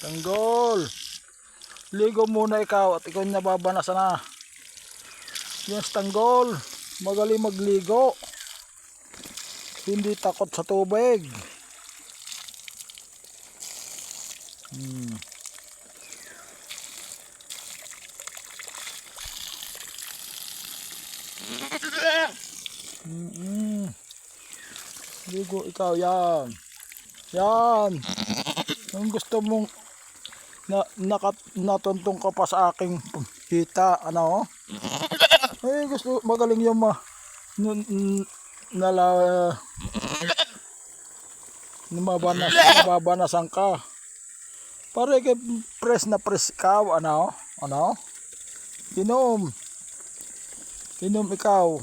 Tanggol. Ligo muna ikaw at ikaw nababanasan na. Yes, tanggol. Magaling magligo. Hindi takot sa tubig. Ligo ikaw, yan. Yan. Kung gusto mong natuntong ka pa sa aking hita, ano? Eh, gusto, magaling yung mababanasan ka. Pare kay press na press ikaw, ano? Ano? Inom. Inom ikaw.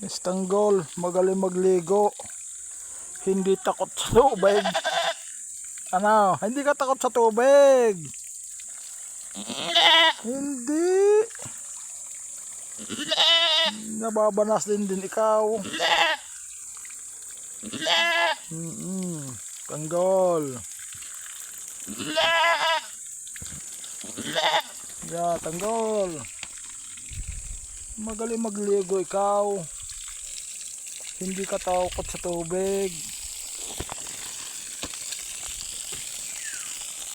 Yes, tanggol, magaling magligo. Hindi takot sa tubig. Ano? Hindi ka takot sa tubig. Hindi. Nababanas din ikaw. Tanggol. Yeah, tanggol. Magaling magligo ikaw. Hindi ka takot sa tubig.